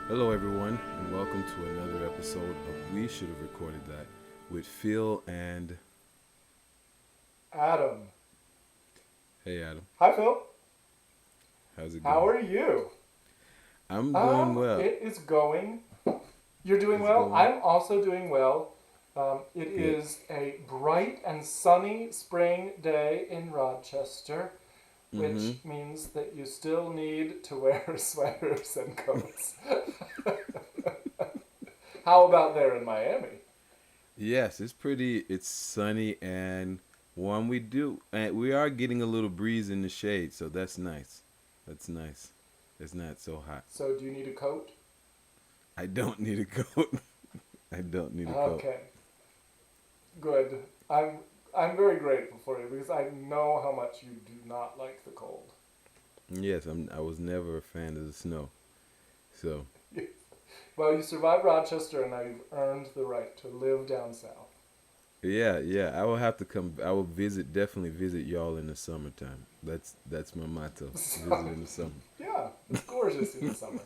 Hello, everyone, and welcome to another episode of We Should Have Recorded That with Phil and. Adam. Hey, Adam. Hi, Phil. How's it How going? are you? I'm doing well. It is going. You're doing It's well. going I'm also doing well. It good. is a bright and sunny spring day in Rochester, Mm-hmm. which means that you still need to wear sweaters and coats. How about there in Miami? Yes, it's pretty. It's sunny and warm. And we are getting a little breeze in the shade, so that's nice. That's nice. It's not so hot. So, do you need a coat? I don't need a coat. I don't need a coat. Okay, good. I'm very grateful for you because I know how much you do not like the cold. Yes, I was never a fan of the snow, so. Well, you survived Rochester, and now you've earned the right to live down south. Yeah, yeah. I will have to come. I will definitely visit y'all in the summertime. That's my motto. Visit So, in the summer. yeah, it's gorgeous in the summer.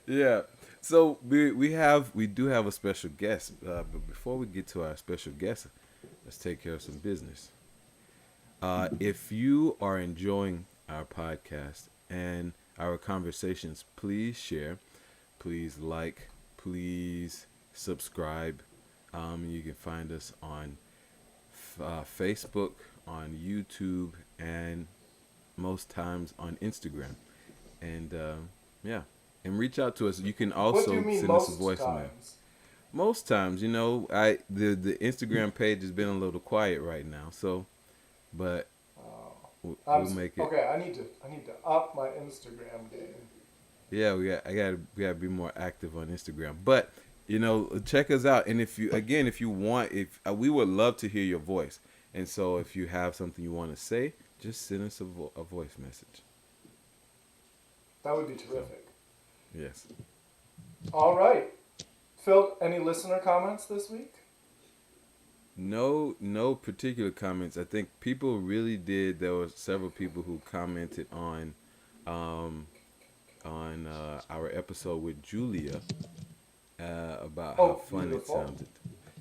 Yeah. So we do have a special guest. But before we get to our special guest, let's take care of some business. If you are enjoying our podcast and our conversations, please share, please like, please subscribe. You can find us on Facebook, on YouTube, and most times on Instagram. And yeah, and reach out to us. You can What do you also mean send us a most voicemail. times? Most times, the Instagram page has been a little quiet right now, so but Oh, we'll make it. okay. I need to up my Instagram game. Yeah, we gotta be more active on Instagram. But check us out. And if you want, if we would love to hear your voice. And so if you have something you want to say, just send us a voice message. That would be So terrific. yes, All right, Phil. Any listener comments this week? no particular comments. I think people really did. There were several people who commented um on our episode with Julia about how Oh, fun it beautiful. sounded.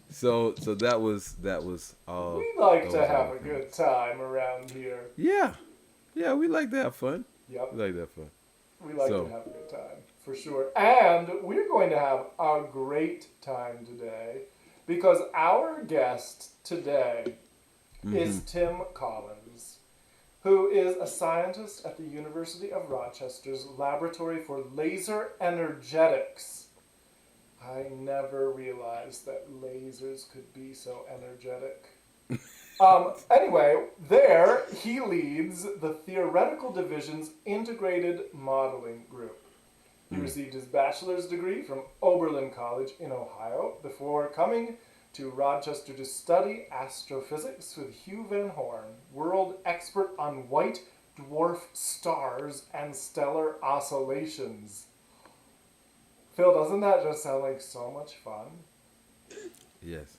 So that was all. We like Those to were all have the a good comments. time around here. Yeah, yeah, we like to have fun. Yep, We like to have fun. we like to So, have a good time for sure. And we're going to have a great time today because our guest today mm-hmm. is Tim Collins, who is a scientist at the University of Rochester's Laboratory for Laser Energetics. I never realized that lasers could be so energetic. Anyway, there he leads the Theoretical Division's Integrated Modeling Group. He Mm. received his bachelor's degree from Oberlin College in Ohio before coming to Rochester to study astrophysics with Hugh Van Horn, world expert on white dwarf stars and stellar oscillations. Phil, doesn't that just sound like so much fun? Yes.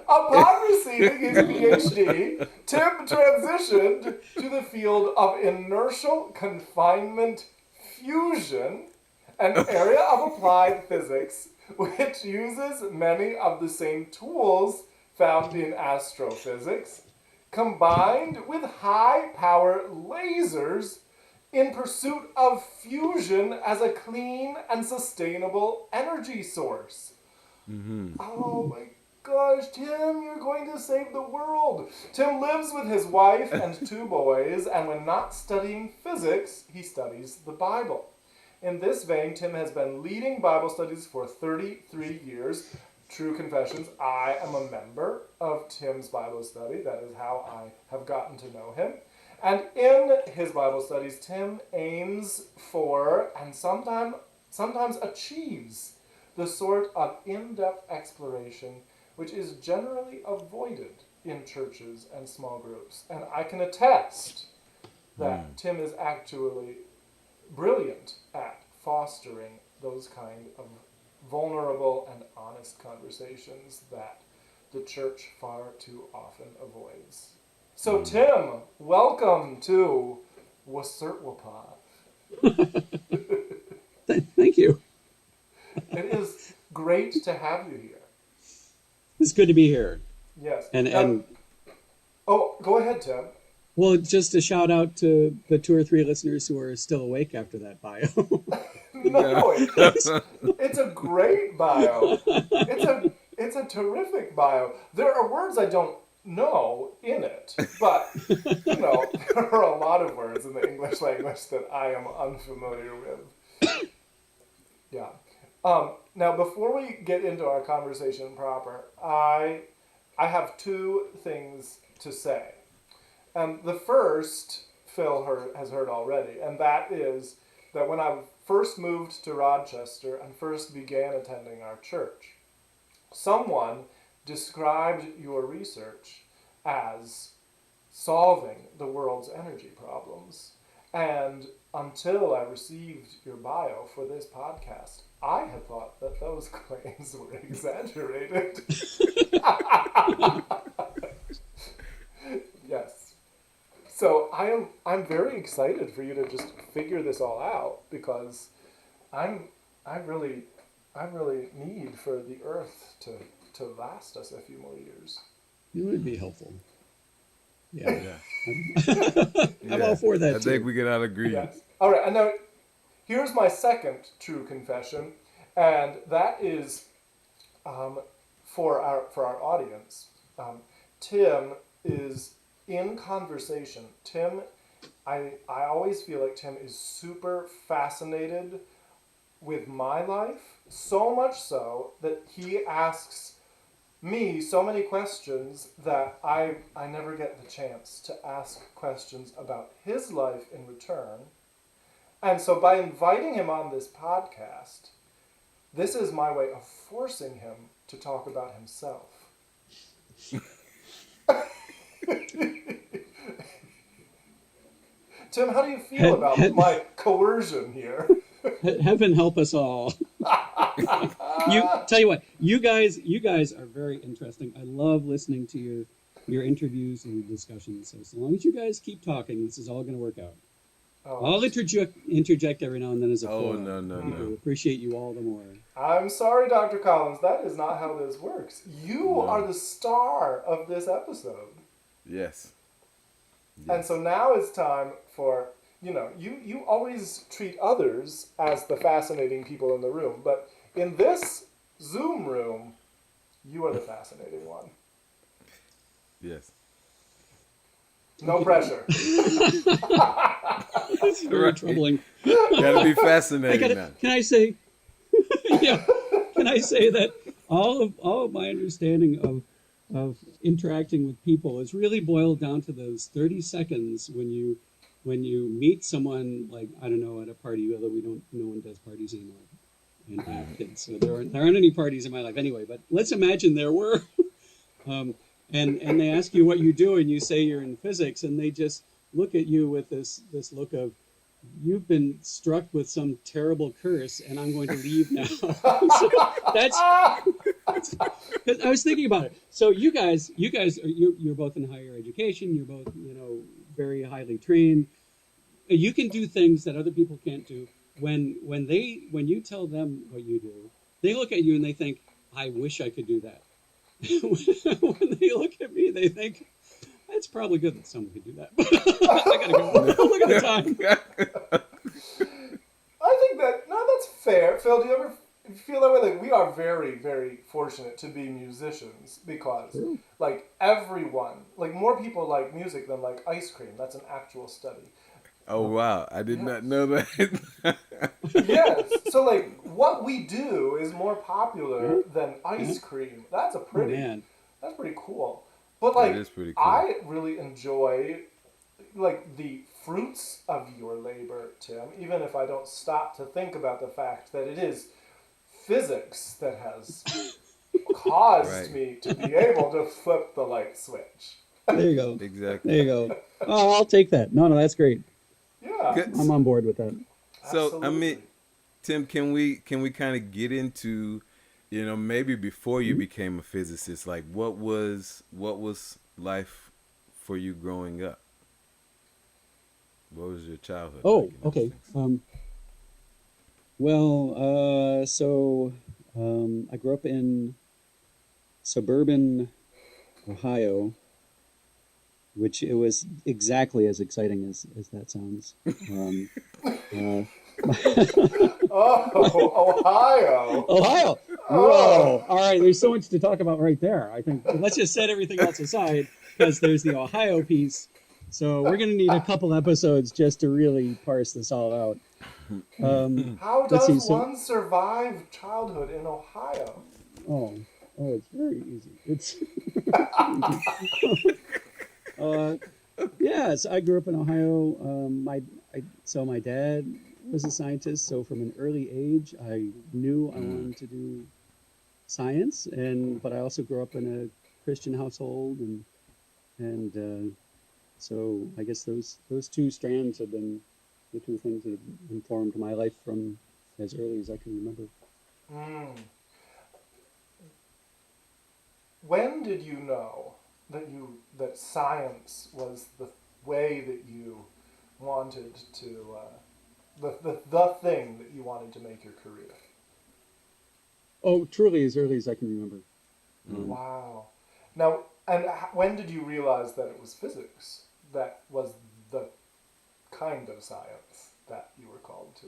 Upon receiving his PhD, Tim transitioned to the field of inertial confinement fusion, an area of applied physics which uses many of the same tools found in astrophysics, combined with high power lasers in pursuit of fusion as a clean and sustainable energy source. Mm-hmm. Oh my gosh, Tim, you're going to save the world. Tim lives with his wife and two boys, and when not studying physics, he studies the Bible. In this vein, Tim has been leading Bible studies for 33 years. True confessions, I am a member of Tim's Bible study. That is how I have gotten to know him. And in his Bible studies, Tim aims for and sometimes achieves the sort of in-depth exploration which is generally avoided in churches and small groups. And I can attest that Mm. Tim is actually brilliant at fostering those kind of vulnerable and honest conversations that the church far too often avoids. So, Mm. Tim, welcome to WSRTwPA. Thank you. It is great to have you here. It's good to be here. Yes. And Oh, go ahead, Tim. well, just a shout out to the 2 or 3 listeners who are still awake after that bio. No, it's a great bio. It's a terrific bio. There are words I don't know in it, but there are a lot of words in the English language that I am unfamiliar with. Yeah. Now, before we get into our conversation proper, I have 2 things to say. The first, has heard already, and that is that when I first moved to Rochester and first began attending our church, someone described your research as solving the world's energy problems. And until I received your bio for this podcast, I had thought that those claims were exaggerated. Yes. So I'm very excited for you to just figure this all out, because I really need for the Earth to last us a few more years. It would be helpful. Yeah. Yeah. I'm all for that I too. think we can all agree. Yes. All right. And now, here's my second true confession, and that is for our audience. Tim is in conversation. Tim, I always feel like Tim is super fascinated with my life, so much so that he asks me so many questions that I never get the chance to ask questions about his life in return. And so by inviting him on this podcast, this is my way of forcing him to talk about himself. Tim, how do you feel about my coercion here? Heaven help us all. Tell you what, you guys are very interesting. I love listening to your interviews and your discussions. So as long as you guys keep talking, this is all going to work out. Oh. I'll interject every now and then as a Oh, foil. no. To appreciate you all the more. I'm sorry, Dr. Collins. That is not how this works. You are the star of this episode. Yes. And so now it's time for, you always treat others as the fascinating people in the room, but in this Zoom room, you are the fascinating one. Yes. No pressure. It's very troubling. Gotta be fascinating now. Can I say? Yeah. Can I say that all of my understanding of interacting with people is really boiled down to those 30 seconds when you meet someone, like, I don't know, at a party, although no one does parties anymore and have kids, so there aren't any parties in my life anyway, but let's imagine there were. And they ask you what you do, and you say you're in physics, and they just look at you with this look of, you've been struck with some terrible curse, and I'm going to leave now. So that's I was thinking about it. So you guys you're both in higher education. You're both very highly trained. You can do things that other people can't do. When you tell them what you do, they look at you and they think, I wish I could do that. When they look at me, they think, it's probably good that someone could do that. I gotta go. Look at the time. I think that's fair. Phil, do you ever feel that way? Like, we are very, very fortunate to be musicians, because, like, everyone, like, more people like music than like ice cream. That's an actual study. Oh, wow. I did not know that. Yes. So, like, what we do is more popular than ice cream. That's pretty cool. But, like, That is pretty cool. I really enjoy, like, the fruits of your labor, Tim, even if I don't stop to think about the fact that it is physics that has caused me to be able to flip the light switch. There you go. Exactly. There you go. Oh, I'll take that. No, that's great. Yeah. I'm on board with that. So, Absolutely. I mean, Tim, can we kind of get into, maybe before you became a physicist, like, what was life for you growing up? What was your childhood Oh, like in those okay. things? I grew up in suburban Ohio, which it was exactly as exciting as that sounds. Um, uh, Oh, Ohio. Ohio. Oh. Whoa. All right. There's so much to talk about right there. I think let's just set everything else aside because there's the Ohio piece. So we're going to need a couple episodes just to really parse this all out. How Let's does see. So, one survive childhood in Ohio? oh, it's very easy. It's very easy. uh, yes, I grew up in Ohio. My dad was a scientist. So from an early age, I knew I Mm. wanted to do science, but I also grew up in a Christian household, and so I guess those two strands have been the two things that have informed my life from as early as I can remember. Mm. When did you know that science was the way that you wanted to the thing that you wanted to make your career? Oh, truly, as early as I can remember. Mm. Wow. Now, and when did you realize that it was physics that was the kind of science that you were called to?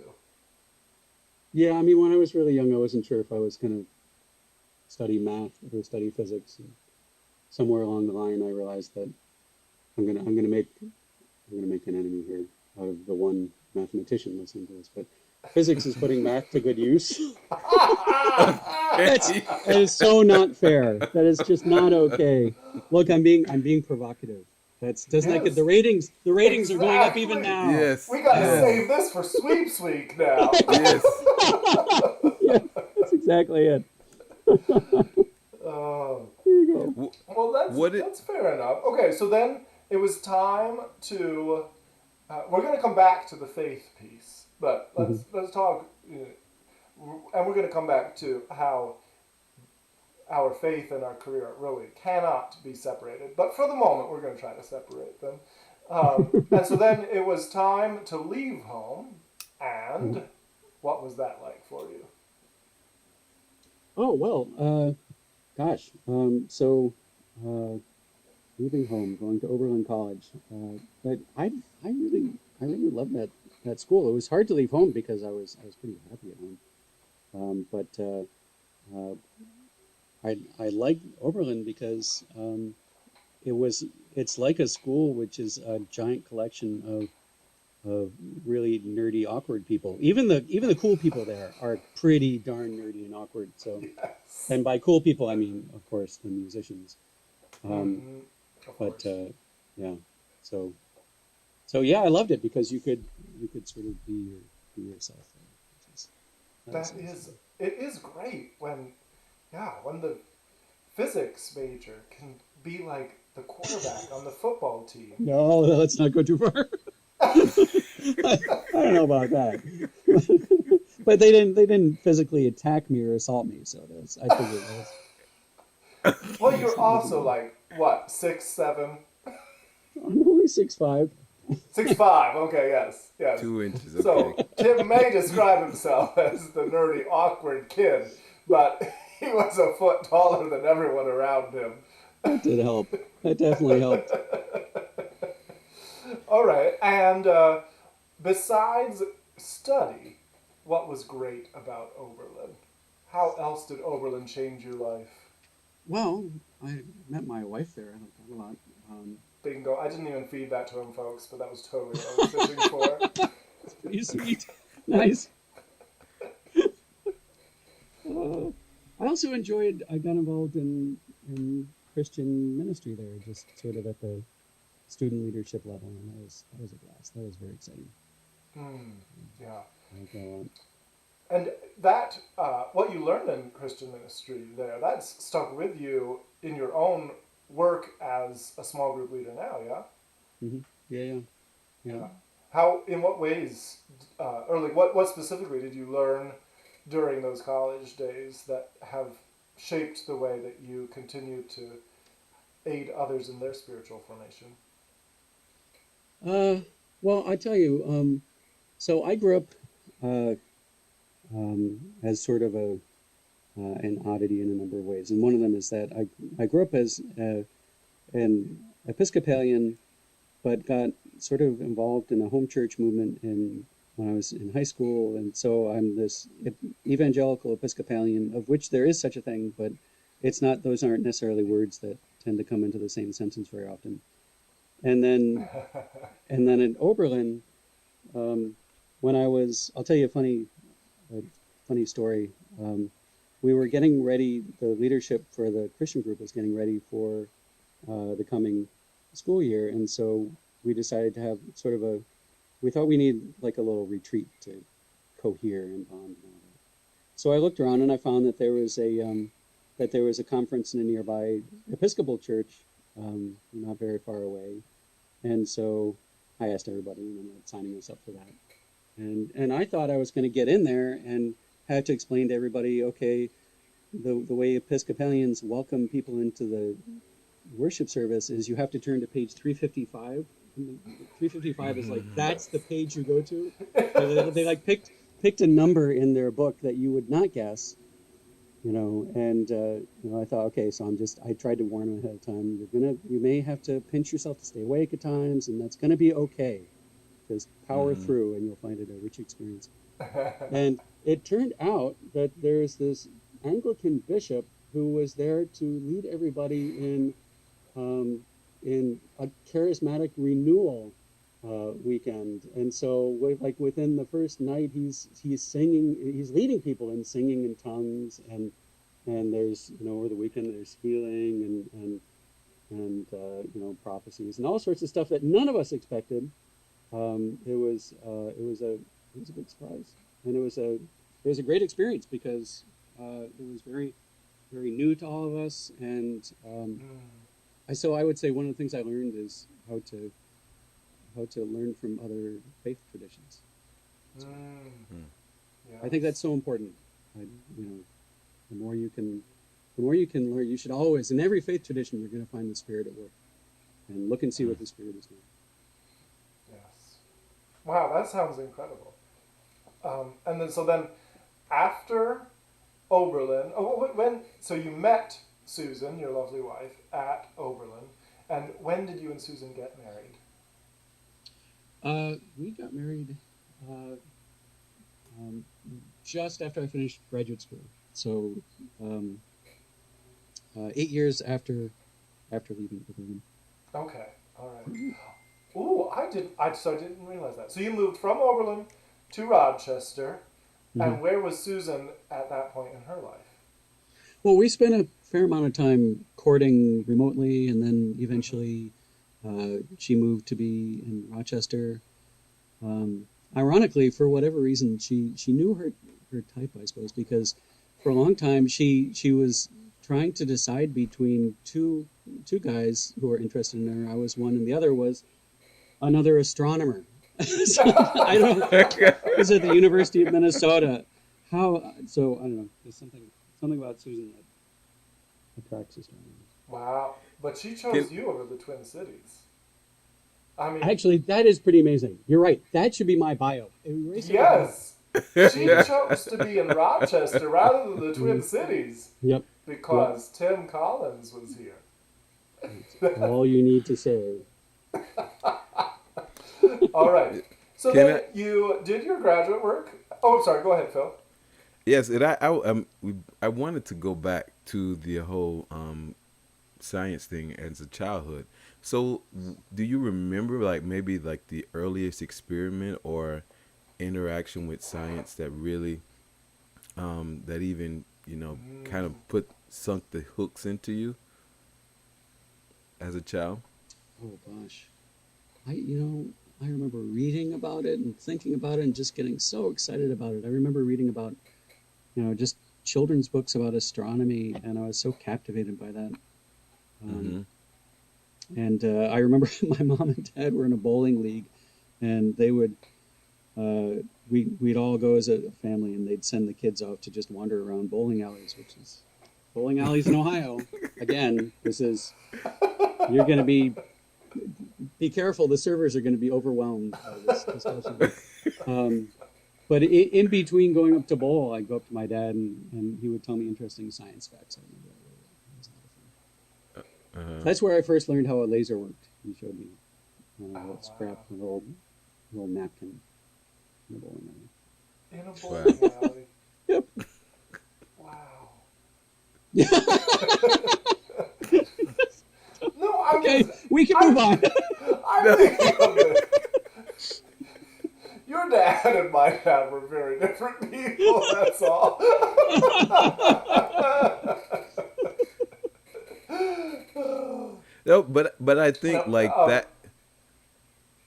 Yeah, I mean, when I was really young, I wasn't sure if I was going to study math or study physics. And somewhere along the line, I realized that I'm gonna make an enemy here out of the one mathematician listening to this. But physics is putting math to good use. That's Okay. that is so not fair. That is just not okay. Look, I'm being provocative. That's doesn't that get Yes, the ratings are going up even exactly. now. Yes. We got to Yeah. Yes. save this for sweeps week now. Yes. Yeah, that's exactly it. Oh. There you go. Wh- Well, What it? that's fair enough. Okay, so then it was time to. We're going to come back to the faith piece, but Mhm. let's talk, and we're going to come back to how our faith and our career really cannot be separated. But for the moment, we're going to try to separate them. And so then it was time to leave home, and what was that like for you? Oh well, gosh. Uh, Leaving home, going to Oberlin College. But I really loved that school. It was hard to leave home because I was pretty happy at home. But uh, I liked Oberlin because it's like a school which is a giant collection of really nerdy, awkward people. Even the cool people there are pretty darn nerdy and awkward. So, Yes. and by cool people, I mean, of course, the musicians. Um, Mm-hmm. Of but course. yeah, so so yeah, I loved it because you could sort of be yourself there, that was That nice. is, it is great when, yeah, when the physics major can be like the quarterback on the football team. No, let's not go too far. I don't know about that, but they didn't physically attack me or assault me, so I figured Well, that's you're not a big also deal. like what, 6'7", I'm only 6'5". 6'5". Okay, yes, yes. 2 inches. Okay. So Tim may describe himself as the nerdy, awkward kid, but he was a foot taller than everyone around him. That did help. That definitely helped. All right, and besides study, what was great about Oberlin? How else did Oberlin change your life? Well, I met my wife there. I like that a lot. Um, Bingo. I didn't even feed that to him, folks, but that was totally what I was fishing for. it's pretty sweet. Nice. Uh, I also enjoyed. I got involved in Christian ministry there, just sort of at the student leadership level, and that was a blast. That was very exciting. Hmm. Yeah. I like that a lot. And that, what you learned in Christian ministry there, that's stuck with you in your own work as a small group leader now, yeah? Yeah, yeah, yeah. Yeah. How, in what ways, or like what specifically did you learn during those college days that have shaped the way that you continue to aid others in their spiritual formation? Well, I tell you, so I grew up uh, as sort of an oddity in a number of ways, and one of them is that I grew up as an Episcopalian, but got sort of involved in a home church movement when I was in high school, and so I'm this evangelical Episcopalian, of which there is such a thing, but it's not; those aren't necessarily words that tend to come into the same sentence very often. And then and then at Oberlin, um, when I'll tell you a funny story. We were getting ready. The leadership for the Christian group was getting ready for the coming school year, and so we decided to have sort of a. We thought we need like a little retreat to cohere and bond and all that. So I looked around and I found that there was a conference in a nearby Episcopal church, not very far away, and so I asked everybody, and I'm not signing us up for that. And I thought I was going to get in there and had to explain to everybody, okay, the way Episcopalians welcome people into the worship service is you have to turn to page 355. And 355 is like, that's the page you go to. They like picked a number in their book that you would not guess, and I thought, okay, so I tried to warn them ahead of time. You may have to pinch yourself to stay awake at times, and that's going to be okay. Just power through, and you'll find it a rich experience. And it turned out that there's this Anglican bishop who was there to lead everybody in a charismatic renewal weekend. And so, within the first night, he's singing, he's leading people in singing in tongues, and there's over the weekend there's healing and prophecies and all sorts of stuff that none of us expected. It was a big surprise, and it was a great experience because it was very very new to all of us, and so I would say one of the things I learned is how to learn from other faith traditions. So, Yes. I think that's so important. The more you can learn. You should always, in every faith tradition, you're going to find the Spirit at work, and look and see what the Spirit is doing. Yes. Wow, that sounds incredible. And then after Oberlin, so you met Susan, your lovely wife, at Oberlin, and when did you and Susan get married? We got married just after I finished graduate school. So 8 years after leaving Oberlin. Okay, all right. Ooh, I didn't realize that. So you moved from Oberlin to Rochester, and where was Susan at that point in her life? Well, we spent a fair amount of time courting remotely, and then eventually she moved to be in Rochester. Ironically, for whatever reason, she knew her type, I suppose, because for a long time she was trying to decide between two guys who were interested in her. I was one, and the other was another astronomer. So, I don't know. It was at the University of Minnesota. I don't know. There's something about Susan that attracts astronomers. Wow, but she chose you over the Twin Cities. I mean, Actually, that is pretty amazing. You're right. That should be my bio. yes, she chose to be in Rochester rather than the Twin Cities. Yep. Because Tim Collins was here. That's all you need to say. All right. So then you did your graduate work. Oh, sorry. Go ahead, Phil. Yes, and I wanted to go back to the whole science thing as a childhood. So, do you remember maybe the earliest experiment or interaction with science that really that even kind of sunk the hooks into you as a child? Oh gosh, I remember reading about it and thinking about it and just getting so excited about it. I remember reading about just children's books about astronomy, and I was so captivated by that. And I remember my mom and dad were in a bowling league, and they would we'd all go as a family, and they'd send the kids off to just wander around bowling alleys, bowling alleys in Ohio. Again, you're going to be be careful. The servers are going to be overwhelmed by this discussion. But in between going up to bowl, I'd go up to my dad and he would tell me interesting science facts. I remember that really well. It was a lot of fun. That's where I first learned how a laser worked. He showed me a scrap, an old napkin in a bowling alley. In a bowling alley. Yep. Wow. Okay, we can move on. I'm thinking of this. Your dad and my dad were very different people, that's all. No, but I think that.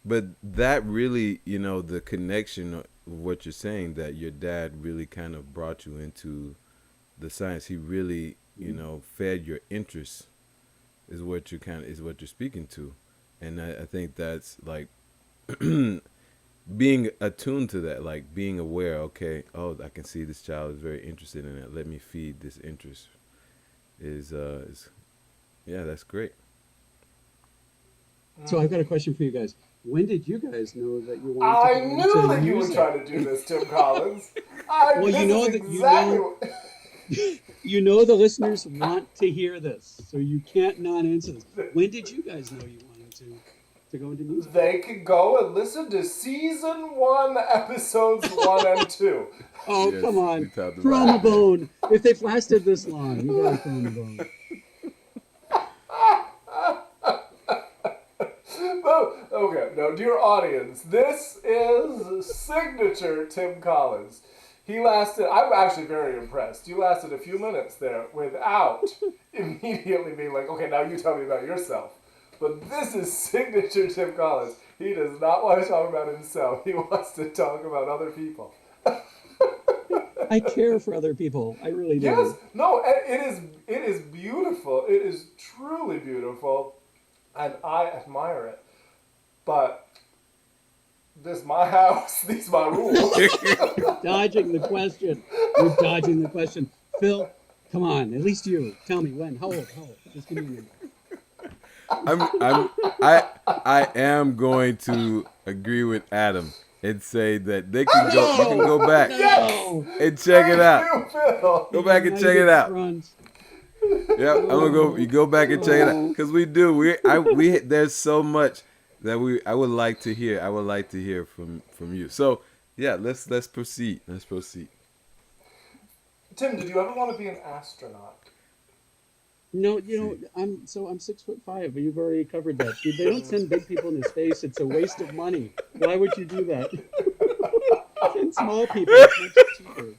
But that really, the connection of what you're saying, that your dad really kind of brought you into the science. He really, fed your interest, is what you're speaking to, and I think that's like being attuned to that, like being aware. Okay, I can see this child is very interested in it. Let me feed this interest. Is that's great. So I've got a question for you guys. When did you guys know that you wanted I to go knew into that you were music? trying to do this, Tim Collins. You know the listeners want to hear this, so you can't not answer this. When did you guys know you wanted to go into music? They could go and listen to season 1, episodes 1 and 2. Oh, yes, come on. Throw them a bone. If they've lasted this long, you gotta throw them a bone. Okay, now, dear audience, this is signature Tim Collins. I'm actually very impressed. You lasted a few minutes there without immediately being like, okay, now you tell me about yourself. But this is signature Tim Collins. He does not want to talk about himself. He wants to talk about other people. I care for other people. I really do. Yes. No, it is beautiful. It is truly beautiful. And I admire it. But this is my house. These are my rules. Dodging the question. You're dodging the question. Phil, come on. At least you. Tell me when. How old? Just give me a number. I am going to agree with Adam and say that they can go. You can go back and check it out. Go back and check it out. Yep, I'm gonna go. You go back and check it out because we do. We there's so much that I would like to hear. I would like to hear from you. So yeah, let's proceed. Let's proceed. Tim, did you ever want to be an astronaut? No, I'm 6'5", but you've already covered that. They don't send big people into space. It's a waste of money. Why would you do that? Send small people. It's much cheaper.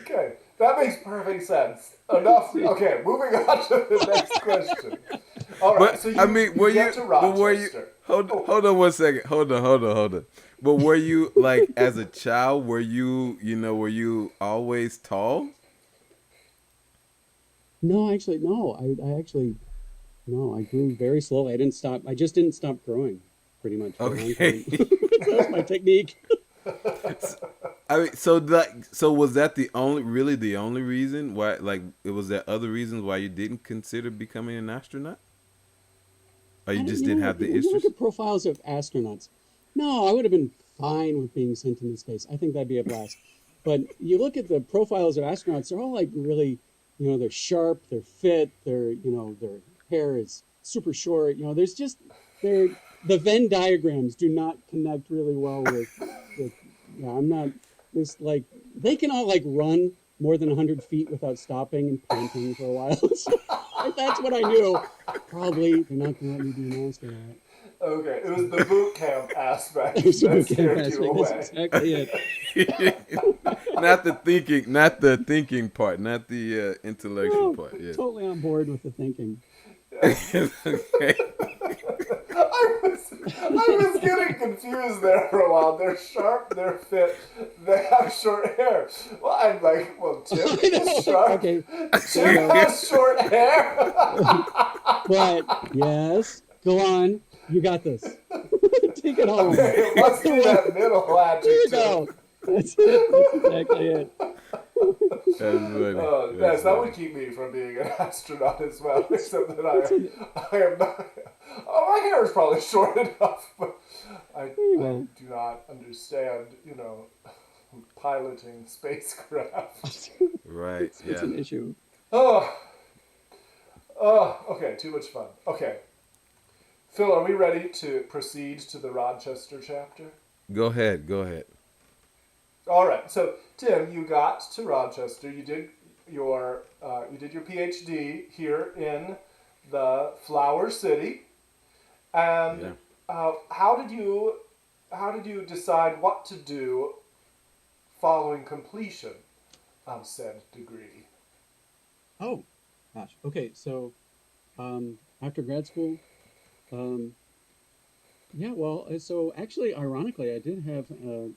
Okay, that makes perfect sense. Enough. Okay, moving on to the next question. All right. But were you? Hold on one second. Hold on. But were you like as a child? Were you always tall? No, actually, no. I grew very slowly. I just didn't stop growing, pretty much. Okay. That's my technique. So was that the only reason why? Like, was there other reasons why you didn't consider becoming an astronaut? Or you just didn't have the interest? You look at profiles of astronauts. No, I would have been fine with being sent into space. I think that'd be a blast. But you look at the profiles of astronauts; they're all like really. They're sharp, they're fit, their hair is super short. The Venn diagrams do not connect really well with I'm not this like they can all like run more than 100 feet without stopping and panting for a while. So, that's what I knew. Probably they're not going to let me be an astronaut. Okay, it was the boot camp aspect that scared you away. That's exactly it. Not the thinking part, not the intellectual part. Yeah. Totally on board with the thinking. Okay. I was getting confused there for a while. They're sharp, they're fit, they have short hair. Well, I'm like, Tim is sharp. Okay. Tim has short hair. But, yes, go on. You got this. Take it home. Okay, it must be that middle adjective. Here you go. That's it. That's exactly it. That's funny. That's Yes, that would funny. keep me from being an astronaut as well, It's except that it's a I am not. Oh, my hair is probably short enough, but very I well. do not understand, piloting spacecraft. Right. It's Yeah. an issue. Oh, okay, too much fun. Okay, Phil, are we ready to proceed to the Rochester chapter? Go ahead. Go ahead. All right. So, Tim, you got to Rochester. You did your PhD here in the Flower City, and Yeah. how did you decide what to do following completion of said degree? Oh, gosh. Okay, so after grad school, um, yeah. Well, so actually, ironically, I did have the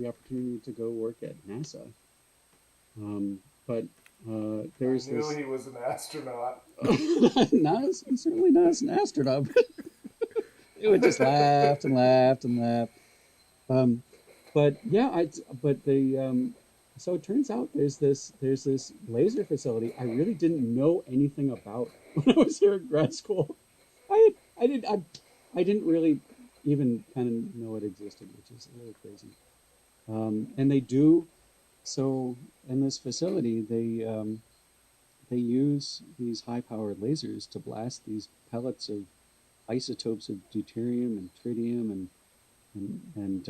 opportunity to go work at NASA. But I there's knew this he was an astronaut. certainly not as an astronaut. It would just laughed and laughed and laughed. Um, but yeah, but the so it turns out there's this laser facility I really didn't know anything about when I was here at grad school. I did I didn't really even kind of know it existed, which is a little crazy. And they do so in this facility they use these high powered lasers to blast these pellets of isotopes of deuterium and tritium and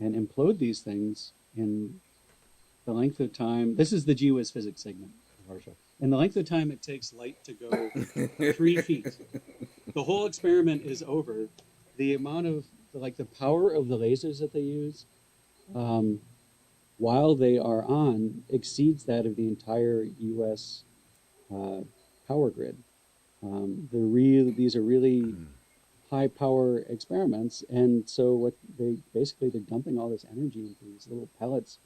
implode these things in the length of time. This is the GWIS physics segment of our show. And the length of time it takes light to go 3 feet. The whole experiment is over. The amount of the power of the lasers that they use um, while they are on exceeds that of the entire U.S. Uh, power grid. These are really high power experiments, and so what they're dumping all this energy into these little pellets,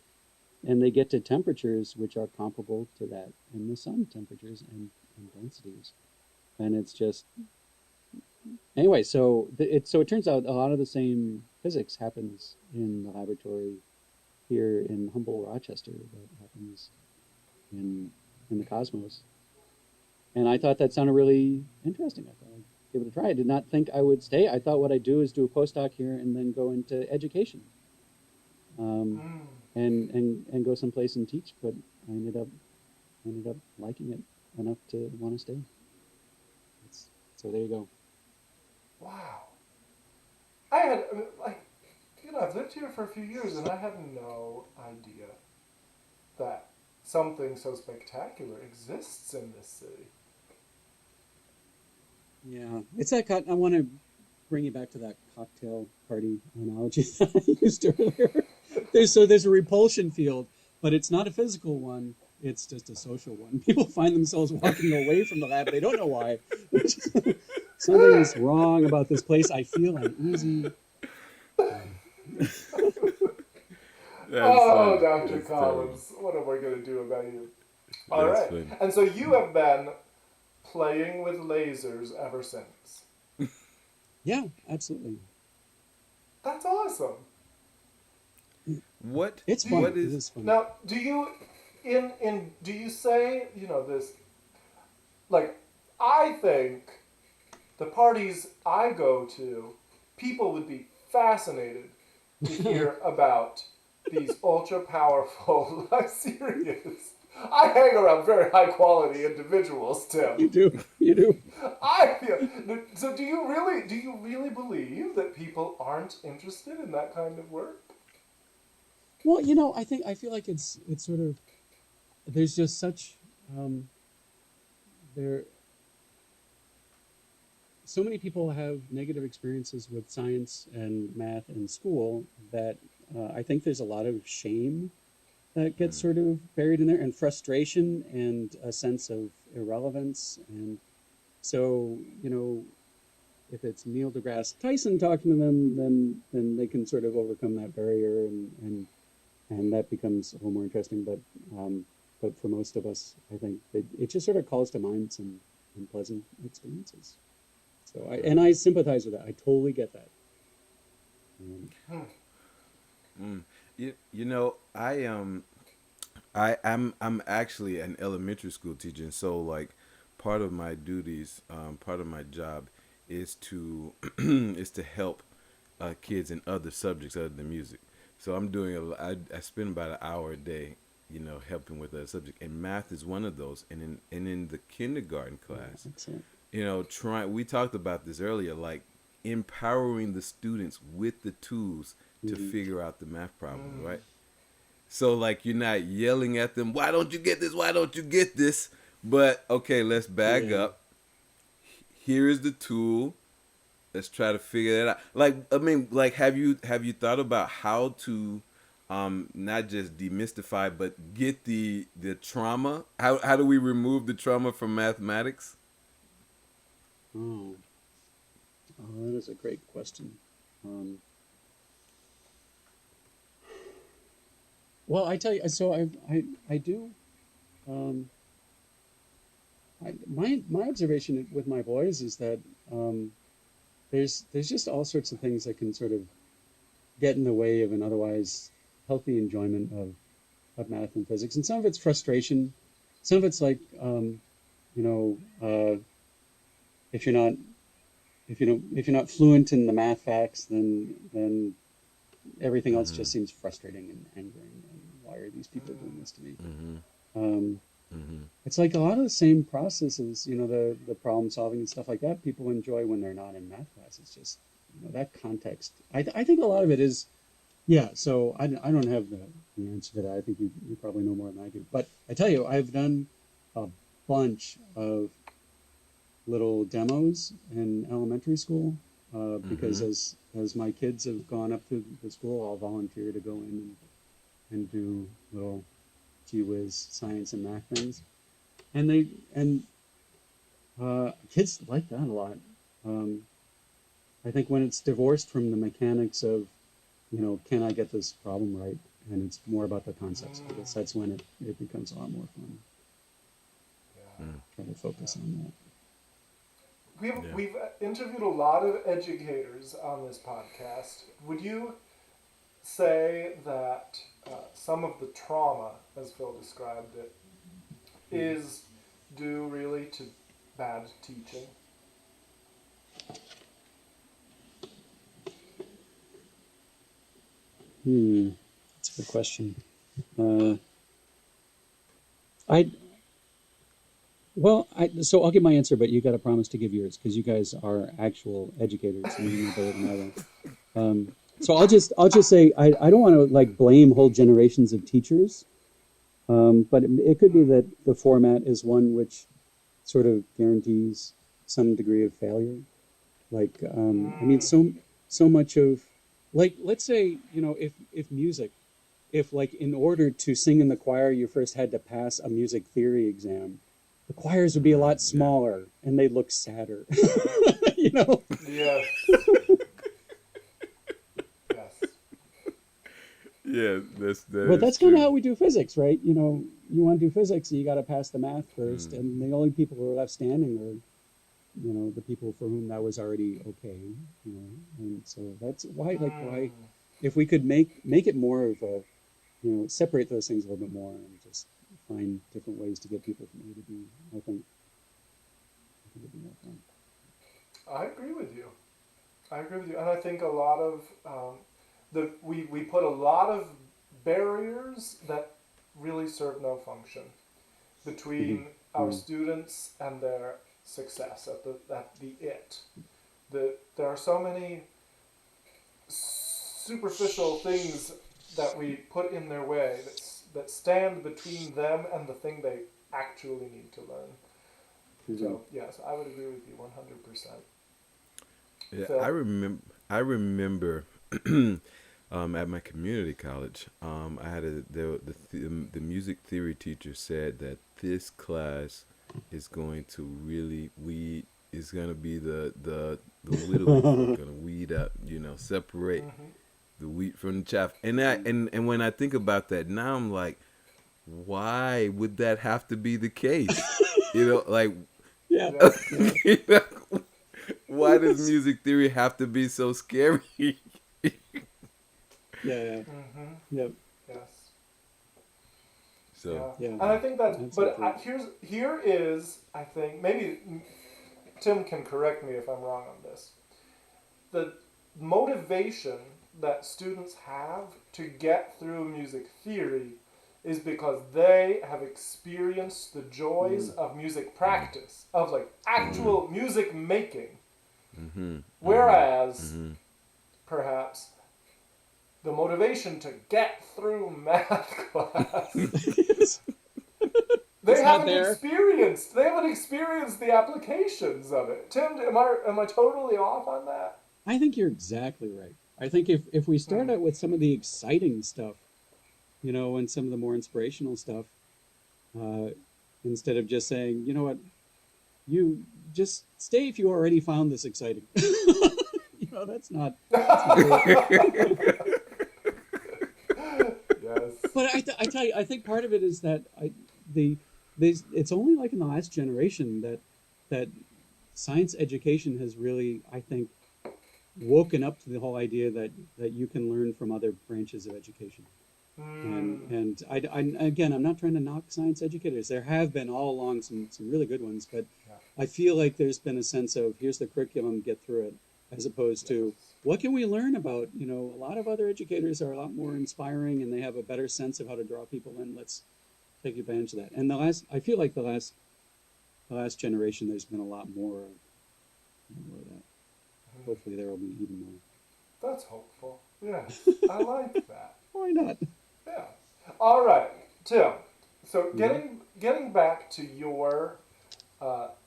and they get to temperatures which are comparable to that in the sun temperatures and densities, and it's just anyway. So it turns out a lot of the same physics happens in the laboratory here in humble Rochester that happens in the cosmos. And I thought that sounded really interesting. I thought I'd give it a try. I did not think I would stay. I thought what I'd do is do a postdoc here and then go into education, um, Mm. and go someplace and teach. But I ended up liking it enough to want to stay. So there you go. Wow. I've lived here for a few years and I had no idea that something so spectacular exists in this city. Yeah, it's that. I want to bring you back to that cocktail party analogy that I used earlier. There's a repulsion field, but it's not a physical one. It's just a social one. People find themselves walking away from the lab. They don't know why. Something is wrong about this place. I feel uneasy. That's Oh, funny. Dr. That's terrible. Collins, what am I going to do about you? All That's right. funny. And so you have been playing with lasers ever since. Yeah, absolutely. That's awesome. What? It's fun. What It is? is fun. Now, do you do you say, this, like, I think the parties I go to, people would be fascinated to hear about these ultra powerful. I'm serious. I hang around very high quality individuals, Tim. You do. You do. So do you really believe that people aren't interested in that kind of work? Well, I feel like it's sort of there's just such um, there so many people have negative experiences with science and math and school that I think there's a lot of shame that gets sort of buried in there, and frustration and a sense of irrelevance. And so, if it's Neil deGrasse Tyson talking to them, then they can sort of overcome that barrier, and that becomes a little more interesting. But for most of us, I think it just sort of calls to mind some unpleasant experiences. So I sympathize with that. I totally get that. Um, Hmm. Mm. You know, I I'm actually an elementary school teacher, and so like part of my duties, part of my job is to is to help kids in other subjects other than music. So I'm doing I spend about an hour a day, helping with that subject, and math is one of those. And in the kindergarten class, Excellent. we talked about this earlier, like empowering the students with the tools to Hmm. figure out the math problem, right? So like you're not yelling at them, why don't you get this? Why don't you get this? But okay, let's back Yeah. up. Here is the tool. Let's try to figure that out. Like I mean, like have you thought about how to not just demystify but get the trauma? How do we remove the trauma from mathematics? Oh, oh, that is a great question. Um, well, I tell you, so I do. Um, my observation with my boys is that um, there's just all sorts of things that can sort of get in the way of an otherwise healthy enjoyment of math and physics, and some of it's frustration, some of it's like you know if you're not if you're not fluent in the math facts, then everything else Mm-hmm. just seems frustrating and angering. And why are these people doing this to me? Mm-hmm. Um, Mm-hmm. it's like a lot of the same processes, the problem solving and stuff like that. People enjoy when they're not in math class. It's just that context. I think a lot of it is yeah. So I don't have the answer to that. I think you probably know more than I do. But I tell you, I've done a bunch of little demos in elementary school because Mm-hmm. as my kids have gone up to the school, I'll volunteer to go in and do little gee whiz science and math things, and kids like that a lot. Um, I think when it's divorced from the mechanics of can I get this problem right, and it's more about the concepts. I guess that's when it becomes a lot more fun. Yeah. Try to focus Yeah. on that. Yeah. We've interviewed a lot of educators on this podcast. Would you say that some of the trauma, as Phil described it, is due really to bad teaching? That's a good question. Uh, I so I'll give my answer, but you got to promise to give yours because you guys are actual educators and you know better than I will. So I'll just say I don't want to like blame whole generations of teachers, but it could be that the format is one which sort of guarantees some degree of failure. Like I mean, Mm. so much of like let's say if music, if like in order to sing in the choir you first had to pass a music theory exam, the choirs would be a Mm, lot yeah. smaller and they'd look sadder. you know Yes. Yes. Yeah, that but is that's kind of true. how we do physics, right? You want to do physics, you got to pass the math first, Mm, and the only people who are left standing are the people for whom that was already okay. And so that's why Mm. if we could make it more of a separate those things a little bit more and just find different ways to get people from A to B. I think it'd be more fun. I agree with you. I agree with you, and I think a lot of we put a lot of barriers that really serve no function Hmm. between our Yeah. students and their success at the it. There are so many superficial things that we put in their way that stand between them and the thing they actually need to learn. Hmm. So yes, I would agree with you 100%. yeah, I Phil. remember. I remember. At my community college, I had the music theory teacher said that this class is going to really weed is going to be the little leagues. We're going to weed up, separate Mm-hmm. the wheat from the chaff. And when I think about that now, I'm like, why would that have to be the case? Like, Yeah. Yeah. Yeah. you know, why does music theory have to be so scary? Yeah. Yeah. Mm-hmm. Yep. Yes. So Yeah, And I think that's, that's but important. here is, I think, maybe Tim can correct me if I'm wrong on this. The motivation that students have to get through music theory is because they have experienced the joys Mm. of music practice, of like actual music making. mm-hmm, mm-hmm, Whereas, mm-hmm. perhaps, the motivation to get through math class, it's they not haven't there. experienced. They haven't experienced the applications of it. Tim, am I totally off on that? I think you're exactly right. I think if we start Hmm. out with some of the exciting stuff, and some of the more inspirational stuff, uh, instead of just saying, you know what, you just stay if you already found this exciting. That's not very. Yes. But I tell you, I think part of it is that the it's only like in the last generation that science education has really, I think, woken up to the whole idea that you can learn from other branches of education. Hmm. And again, I'm not trying to knock science educators. There have been all along some really good ones, but Yeah. I feel like there's been a sense of here's the curriculum, get through it, as opposed to Yes. what can we learn about. A lot of other educators are a lot more inspiring and they have a better sense of how to draw people in. Let's take advantage of that. And I feel like the last generation, there's been a lot more of that. Hmm. Hopefully, there will be even more. That's hopeful. Yes, I like that. Why not? Yeah. All right, Tim. So Hmm. getting back to your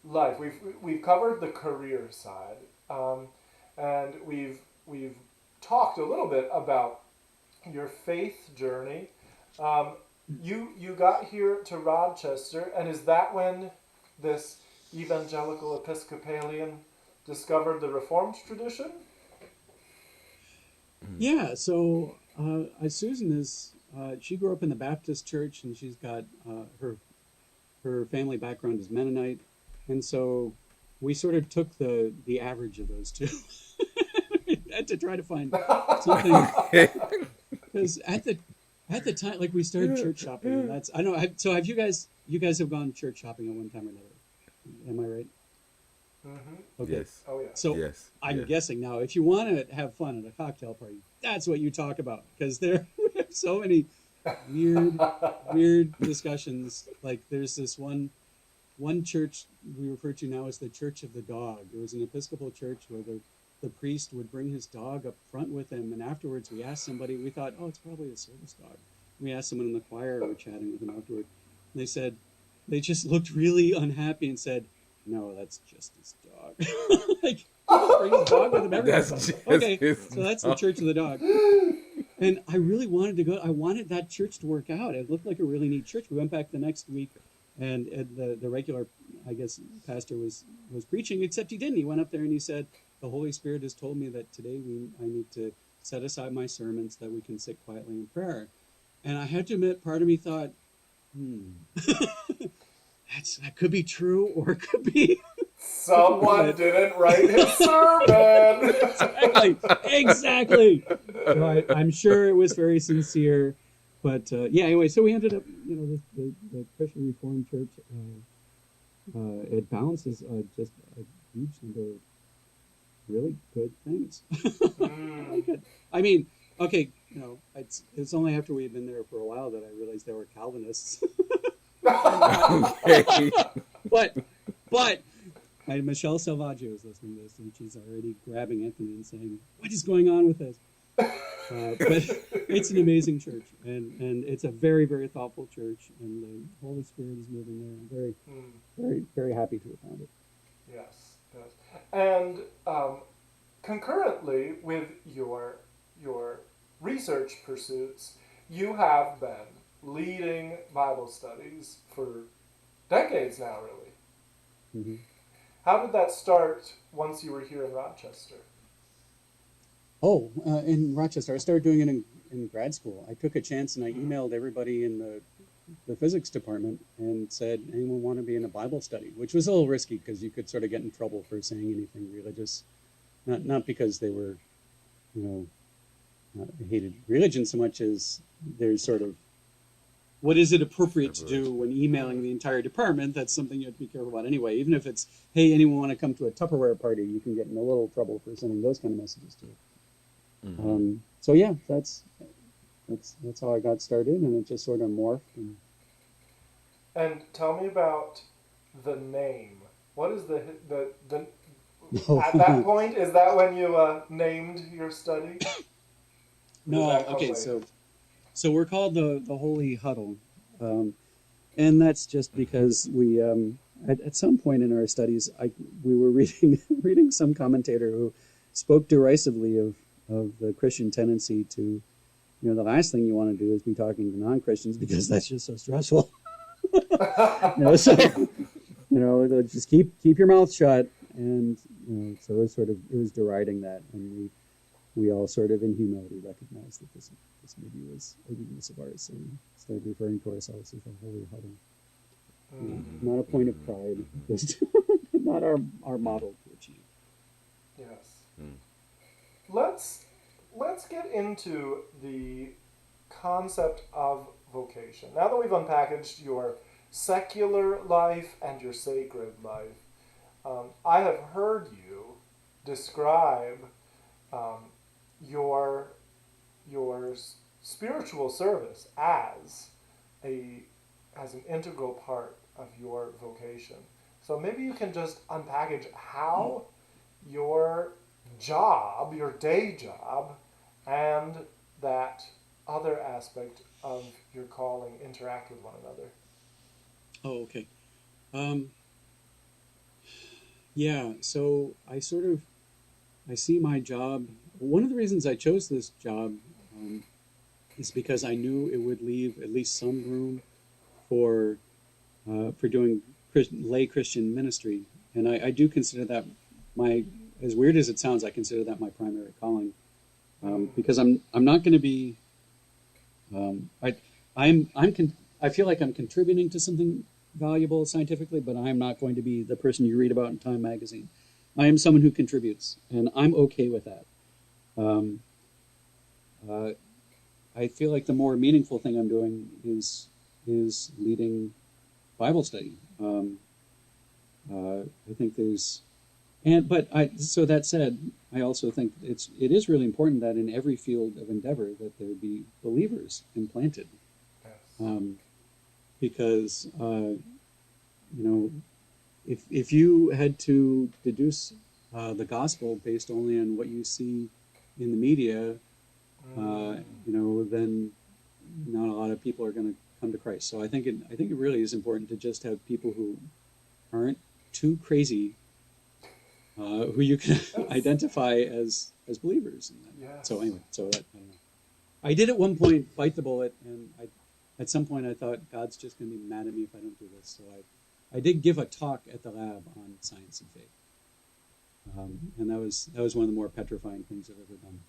life, we've covered the career side, and we've talked a little bit about your faith journey. Um, you got here to Rochester, and is that when this evangelical Episcopalian discovered the Reformed tradition? Yeah. So Susan she grew up in the Baptist church, and she's got her family background is Mennonite, and so we sort of took the average of those two. We had to try to find something because at the time, like we started church shopping, and that's I don't know. So have you guys have gone church shopping at one time or another? Am I right? Mm-hmm. Okay. Yes, Oh yes. So yes, I'm yes. guessing now, if you want to have fun at a cocktail party, that's what you talk about because there we have so many weird, weird discussions. Like there's this one church we refer to now as the Church of the Dog. It was an Episcopal church where the priest would bring his dog up front with him, and afterwards we asked somebody. We thought, oh, it's probably a service dog. We asked someone in the choir, we were chatting with them afterward, and they said they just looked really unhappy and said, "No, that's just his dog." Like he just brings his dog with him everywhere. That's just Okay, his so that's the dog. Church of the Dog. And I really wanted to go. I wanted that church to work out. It looked like a really neat church. We went back the next week, and the regular, I guess, pastor was preaching. Except he didn't. He went up there and he said, "The Holy Spirit has told me that today I need to set aside my sermons that we can sit quietly in prayer." And I had to admit, part of me thought, that could be true, or it could be Someone that. didn't write his sermon. Exactly. So I'm sure it was very sincere, but yeah. Anyway, so we ended up, the Christian Reformed Church. It balances just a huge number of really good things. I Mm. like it. I mean, okay, it's only after we had been there for a while that I realized they were Calvinists. They're not, Okay. but but Michelle Salvaggio is listening to this, and she's already grabbing Anthony and saying, "What is going on with this?" But it's an amazing church, and it's a very, very thoughtful church, and the Holy Spirit is moving there. I'm very, Mm. very, very happy to have found it. Yes, yes. And concurrently with your research pursuits, you have been leading Bible studies for decades now, really. Hmm. How did that start once you were here in Rochester? Oh, in Rochester, I started doing it in grad school. I took a chance and I Mm-hmm. emailed everybody in the physics department and said, anyone want to be in a Bible study? Which was a little risky because you could sort of get in trouble for saying anything religious. Not because they were, you know, hated religion so much as there's sort of what is it appropriate to do when emailing the entire department? That's something you have to be careful about anyway. Even if it's, hey, anyone want to come to a Tupperware party, you can get in a little trouble for sending those kind of messages to it. So yeah, that's how I got started, and it just sort of morphed. And tell me about the name. What is the at that point, is that when you named your study? No, okay, so we're called the Holy Huddle, and that's just because we at some point in our studies we were reading some commentator who spoke derisively of the Christian tendency to, the last thing you want to do is be talking to non-Christians because that's just so stressful. Just keep your mouth shut, and so it was deriding that, and we all sort of in humility recognized that this maybe was a weakness of ours, so we started referring to ourselves as the Holy Huddle. Not a point of pride, just not our model to achieve. Yes. Let's get into the concept of vocation. Now that we've unpackaged your secular life and your sacred life, I have heard you describe your spiritual service as an integral part of your vocation. So maybe you can just unpackage how your job, your day job, and that other aspect of your calling interact with one another. Oh, okay. Yeah, so I see my job. One of the reasons I chose this job is because I knew it would leave at least some room for doing lay Christian ministry, and I do consider that as weird as it sounds, I consider that my primary calling, because I'm not going to be. I feel like I'm contributing to something valuable scientifically, but I'm not going to be the person you read about in Time magazine. I am someone who contributes, and I'm okay with that. I feel like the more meaningful thing I'm doing is leading Bible study. I think so that said, I also think it is really important that in every field of endeavor that there be believers implanted. Yes. Because if you had to deduce the gospel based only on what you see in the media, then not a lot of people are going to come to Christ. So I think it really is important to just have people who aren't too crazy, who you can identify as believers. Yes. So anyway, I don't know. I did at one point bite the bullet, and at some point I thought God's just going to be mad at me if I don't do this. So I did give a talk at the lab on science and faith, and that was one of the more petrifying things I've ever done.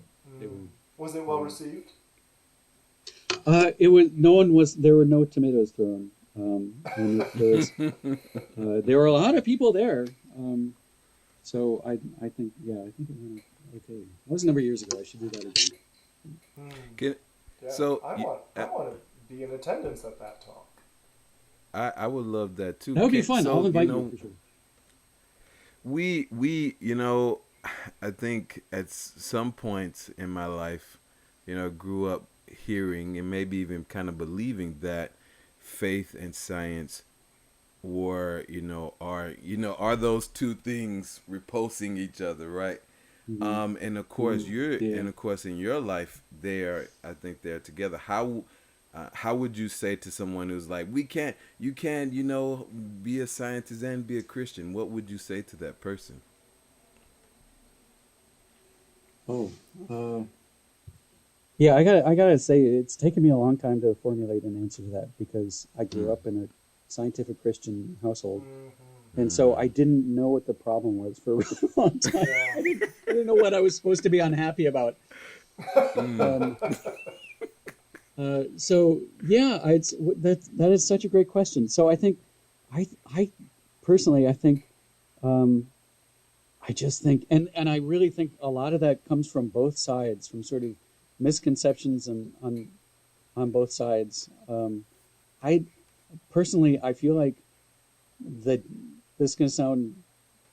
Was it well received? It was. There were no tomatoes thrown, and there were a lot of people there. So I think it went okay. That was a number of years ago. I should do that again. I want to be in attendance at that talk. I would love that too. That would be fun. I'll invite you for sure. We I think at some points in my life, grew up hearing and maybe even kind of believing that faith and science were, are those two things repulsing each other, right? Mm-hmm. And of course in your life I think they're together. How would you say to someone who's like, you can't, be a scientist and be a Christian? What would you say to that person? Yeah, I gotta say it's taken me a long time to formulate an answer to that, because I grew up in a scientific Christian household, and so I didn't know what the problem was for a really long time. I didn't know what I was supposed to be unhappy about. So yeah, that is such a great question. So I think, I personally, I just think, and I really think a lot of that comes from both sides, from sort of misconceptions on both sides. I personally, I feel like that this is going to sound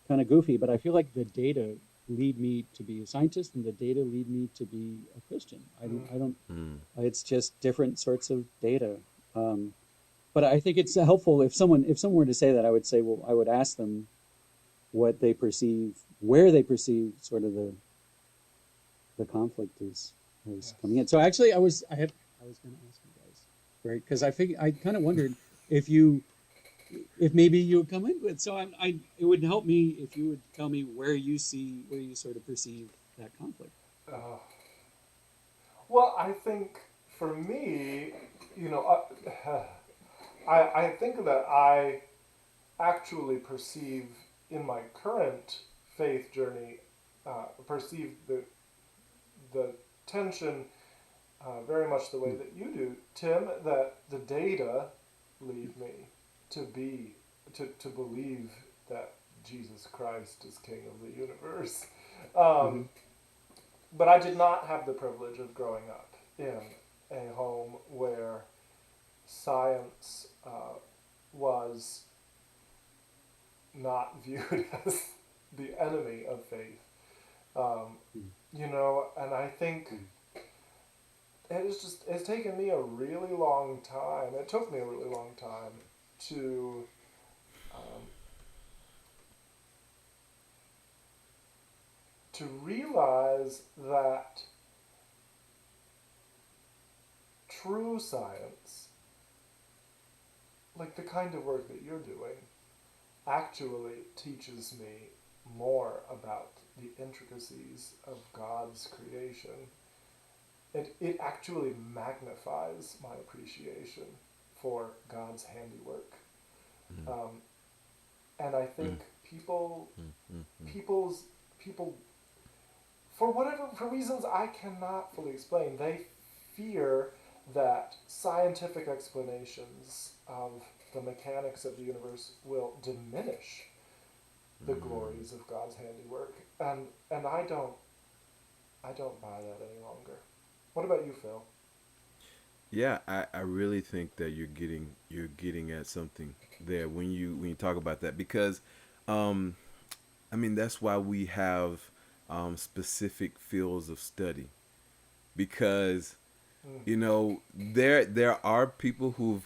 kind of goofy, but I feel like the data lead me to be a scientist, and the data lead me to be a Christian. I don't. Mm. It's just different sorts of data. Um, but I think it's helpful if someone were to say that, I would say, well, I would ask them what they perceive, where they perceive sort of the conflict is coming in. Yes. So actually, I was going to ask you guys, right? Because I kind of wondered if you if maybe you would come into it. So it would help me if you would tell me where you sort of perceive that conflict. Uh, well, I think for me, you know, I think that I actually perceive in my current faith journey, perceive the tension very much the way that you do, Tim, that the data lead me to be, to believe that Jesus Christ is King of the universe. Mm-hmm. Um, but I did not have the privilege of growing up in a home where science was not viewed as the enemy of faith. Um, you know, and I think it's taken me a really long time. It took me a really long time to um, to realize that true science, like the kind of work that you're doing, actually teaches me more about the intricacies of God's creation. It actually magnifies my appreciation for God's handiwork. Mm. Um, and I Mm. think people, Mm. Mm. Mm. people's, people, for reasons I cannot fully explain, they fear that scientific explanations of the mechanics of the universe will diminish the Mm. glories of God's handiwork, and I don't buy that any longer. What about you, Phil? Yeah, I really think that you're getting at something there when you talk about that because um I mean that's why we have specific fields of study because Mm. there are people who've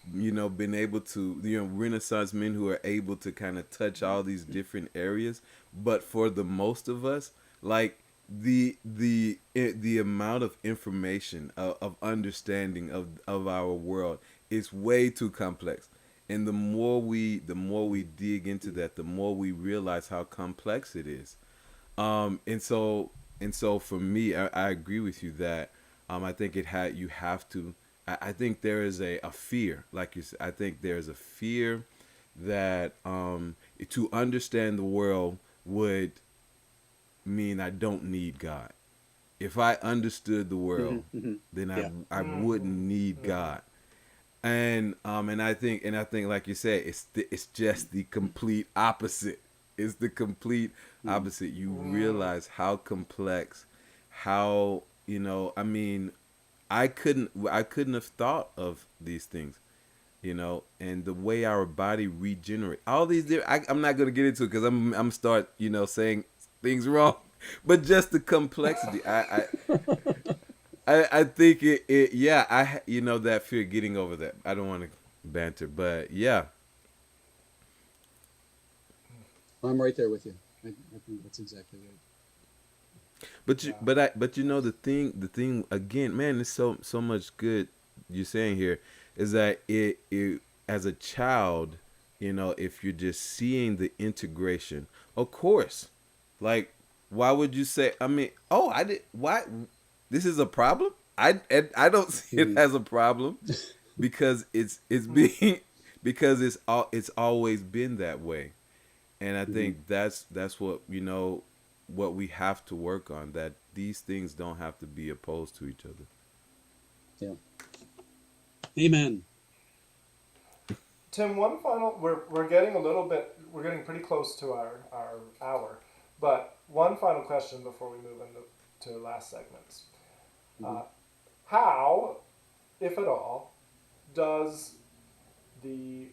been able to Renaissance men who are able to kind of touch all these different areas, but for the most of us, like the amount of information of understanding of our world is way too complex, and the more we dig into that, the more we realize how complex it is. And so for me, I agree with you that I think it had you have to. I think there is a fear, like you said. I think there is a fear that to understand the world would mean I don't need God. If I understood the world, Mm-hmm. Mm-hmm. then I Yeah. I wouldn't Mm-hmm. need Mm-hmm. God. And I think like you said, it's just the complete opposite. It's the complete Mm-hmm. opposite. You Mm. realize how complex, how I mean, I couldn't have thought of these things, and the way our body regenerate. All these I'm not gonna get into it because I'm start saying things wrong, but just the complexity. I think it yeah that fear getting over that. I don't want to banter, but yeah. I'm right there with you. I think that's exactly right. But you Yeah. but I but the thing again, man, there's so much good you're saying here is that it as a child, if you're just seeing the integration, of course, like why would you say, I mean, oh, I did why this is a problem? I don't see it Mm-hmm. as a problem because it's Mm. being because it's always been that way. And I Mm-hmm. think that's what we have to work on, that these things don't have to be opposed to each other. Yeah. Amen. Tim, one final. We're getting a little bit. We're getting pretty close to our hour, but one final question before we move into to last segments. Mm-hmm. Uh, how, if at all, does the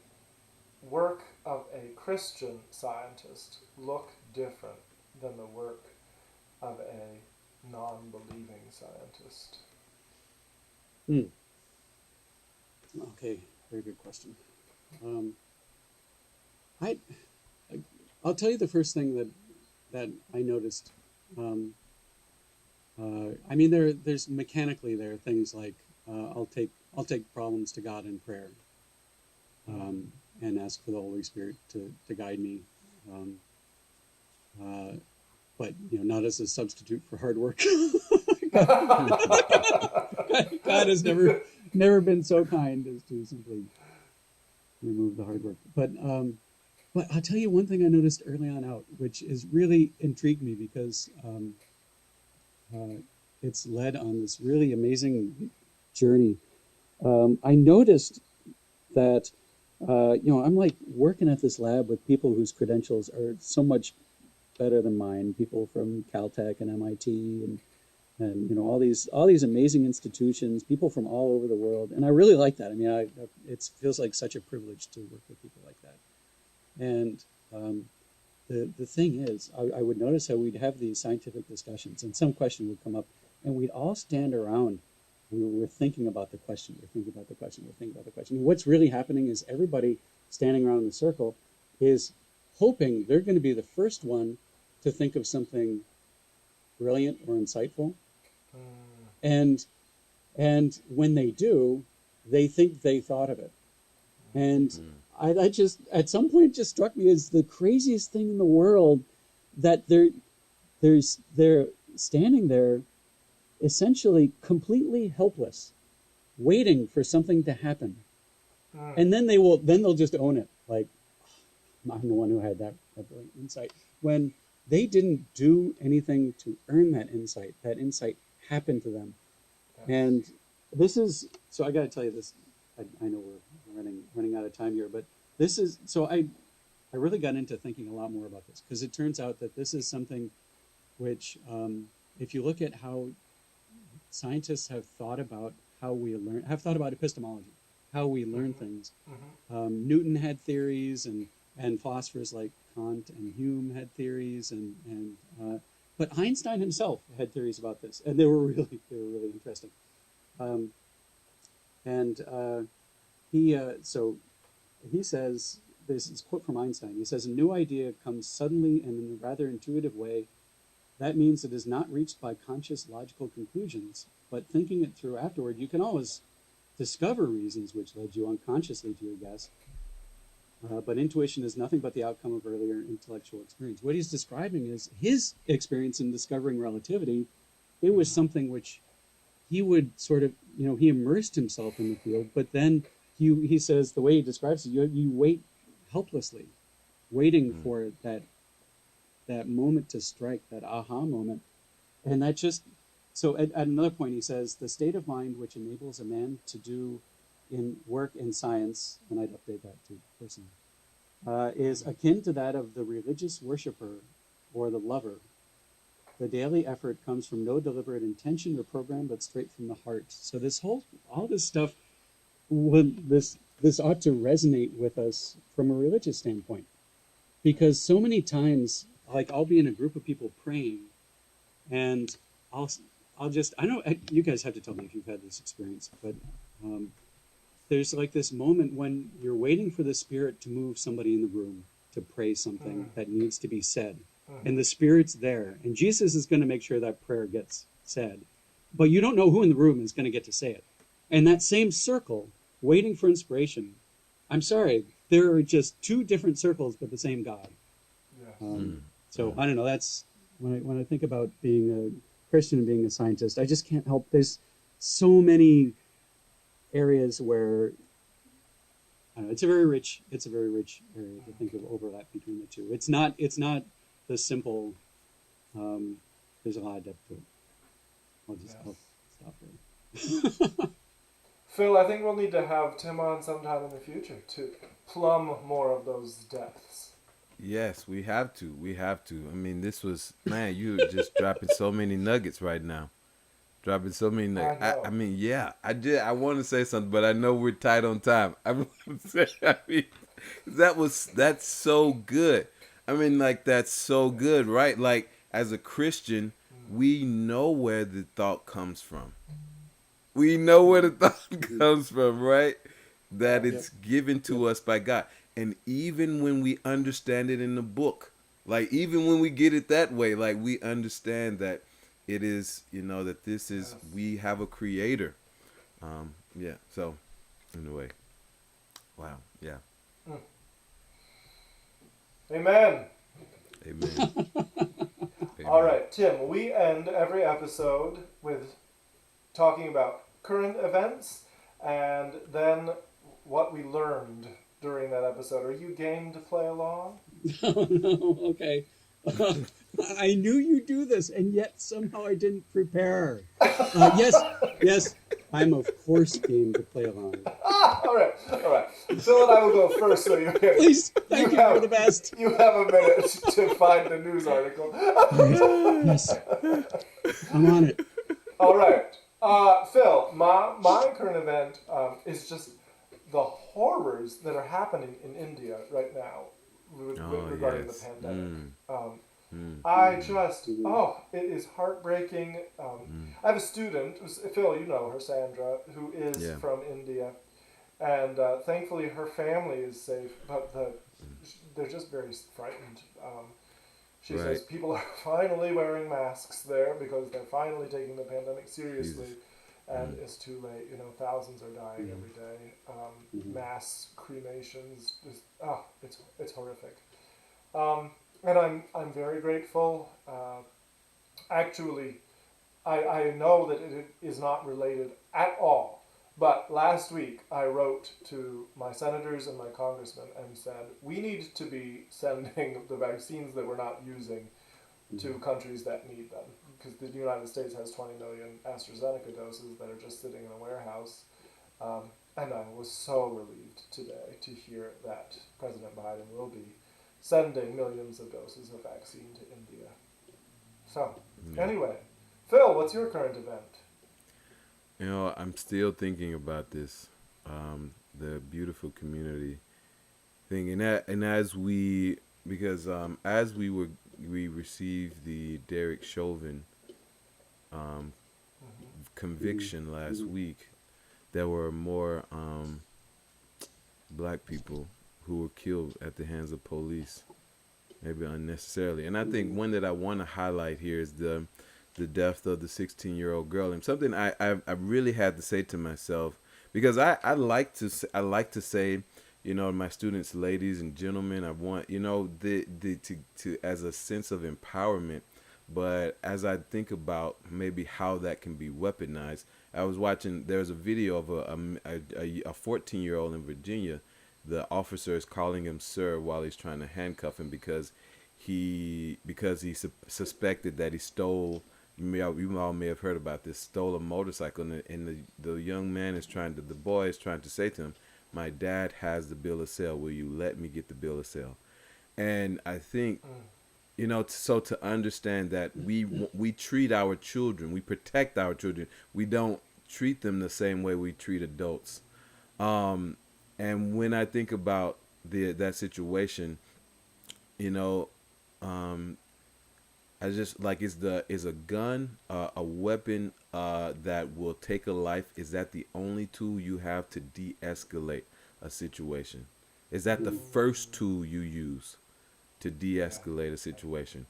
work of a Christian scientist look different than the work of a non-believing scientist? Hmm. Okay, very good question. Um, I, I'll tell you the first thing that I noticed. Um, I mean, there's mechanically there are things like I'll take problems to God in prayer, and ask for the Holy Spirit to guide me. Um, uh, but not as a substitute for hard work. God, God has never been so kind as to simply remove the hard work. But I'll tell you one thing I noticed early on out, which is really intrigued me because uh, it's led on this really amazing journey. I noticed that I'm like working at this lab with people whose credentials are so much better than mine. People from Caltech and MIT and all these amazing institutions. People from all over the world, and I really like that. I mean, it feels like such a privilege to work with people like that. And the thing is, I would notice how we'd have these scientific discussions, and some question would come up, and we'd all stand around. We're thinking about the question. We're thinking about the question. We're thinking about the question. And what's really happening is everybody standing around in the circle is hoping they're going to be the first one to think of something brilliant or insightful. And and when they do, they think they thought of it. And I just at some point it just struck me as the craziest thing in the world that they're standing there essentially completely helpless, waiting for something to happen. And then they'll just own it. Like, I'm the one who had that brilliant insight. When they didn't do anything to earn that insight. That insight happened to them. And this is so. I got to tell you this. I know we're running out of time here, but this is so. I really got into thinking a lot more about this because it turns out that this is something which, if you look at how scientists have thought about have thought about epistemology, how we learn things. Newton had theories, and philosophers like Kant and Hume had theories, but Einstein himself had theories about this, and they were really interesting. Um, and he says, this is a quote from Einstein. He says, "A new idea comes suddenly and in a rather intuitive way. That means it is not reached by conscious logical conclusions, but thinking it through afterward, you can always discover reasons which led you unconsciously to your guess. But intuition is nothing but the outcome of earlier intellectual experience." What he's describing is his experience in discovering relativity. It was something which he would sort of, he immersed himself in the field, but then he says the way he describes it, you wait helplessly, waiting for that moment to strike, that aha moment. And that just, so at another point he says, the state of mind which enables a man to do in work in science, and I'd update that to person, is akin to that of the religious worshiper or the lover. The daily effort comes from no deliberate intention or program, but straight from the heart. So all this stuff, this ought to resonate with us from a religious standpoint, because so many times, like I'll be in a group of people praying, and I'll just, I know you guys have to tell me if you've had this experience, but there's like this moment when you're waiting for the Spirit to move somebody in the room to pray something that needs to be said. And the Spirit's there, and Jesus is going to make sure that prayer gets said. But you don't know who in the room is going to get to say it. And that same circle, waiting for inspiration, I'm sorry, there are just two different circles, but the same God. So I don't know, that's, when I think about being a Christian and being a scientist, I just can't help, there's so many areas where, I don't know, it's a very rich area to think of overlap between the two. It's not the simple, there's a lot of depth to it. I'll stop there. Phil, I think we'll need to have Tim on sometime in the future to plumb more of those depths. Yes, we have to. I mean, this was, man, you just dropping so many nuggets right now. Dropping so many I nuggets. know. I mean, yeah, I did. I want to say something, but I know we're tight on time. I want to say, I mean, that's so good. I mean, like that's so good, right? Like as a Christian, we know where the thought comes from. We know where the thought Mhm. comes from, right? That Yes. Yep. it's given Yep. to us by God. And even when we understand it in the book, like even when we get it that way, like we understand that it is, that this is, Yes. we have a creator. Yeah. So, anyway, wow. Yeah. Mm. Amen. Amen. All Amen. right, Tim, we end every episode with talking about current events and then what we learned during that episode. Are you game to play along? Oh no. Okay. I knew you'd do this, and yet somehow I didn't prepare. Yes, yes, I'm of course game to play along. All right, all right. Phil and I will go first, so Please, you thank you. You're have the best. you have a minute to find the news article. All right. Yes, I'm on it. All right, Phil. My current event is just the horrors that are happening in India right now Oh regarding the yes. pandemic. Mm, Um, mm, I mm, just, Mhm. oh, it is heartbreaking. mm. I have a student, Phil, you know her, Sandra, who is Yeah. from India, and thankfully her family is safe, but they're just very frightened. She says Right. people are finally wearing masks there because they're finally taking the pandemic seriously, Jesus. and Mm, it's too late. Thousands are dying Mhm. every day. Mhm. Mass cremations, just, it's horrific. Um, and I'm very grateful. Actually, I know that it is not related at all. But last week I wrote to my senators and my congressmen and said we need to be sending the vaccines that we're not using to countries that need them, because the United States has 20 million AstraZeneca doses that are just sitting in a warehouse. And I was so relieved today to hear that President Biden will be sending millions of doses of vaccine to India. So, yeah. anyway, Phil, what's your current event? I'm still thinking about this, the beautiful community thing, and as we, because as we received the Derek Chauvin um, Mm-hmm. Mhm. conviction last Mhm. week, there were more black people who were killed at the hands of police, maybe unnecessarily. And I think Mhm. one that I want to highlight here is the death of the 16-year-old girl, and something I really had to say to myself, because I like to say, my students, ladies and gentlemen, I want, the to as a sense of empowerment. But as I think about maybe how that can be weaponized, I was watching. There's a video of a 14-year-old in Virginia. The officer is calling him sir while he's trying to handcuff him because he suspected that he stole. You all may have heard about this. Stole a motorcycle, and the young man is the boy is trying to say to him, "My dad has the bill of sale. Will you let me get the bill of sale?" And I think, Mm. so to understand that we treat our children, we protect our children. We don't treat them the same way we treat adults. Um, and when I think about that situation, you know, um, I just like, is a gun a weapon that will take a life? Is that the only tool you have to de-escalate a situation? Is that the Mhm. first tool you use to Yeah. de-escalate a situation?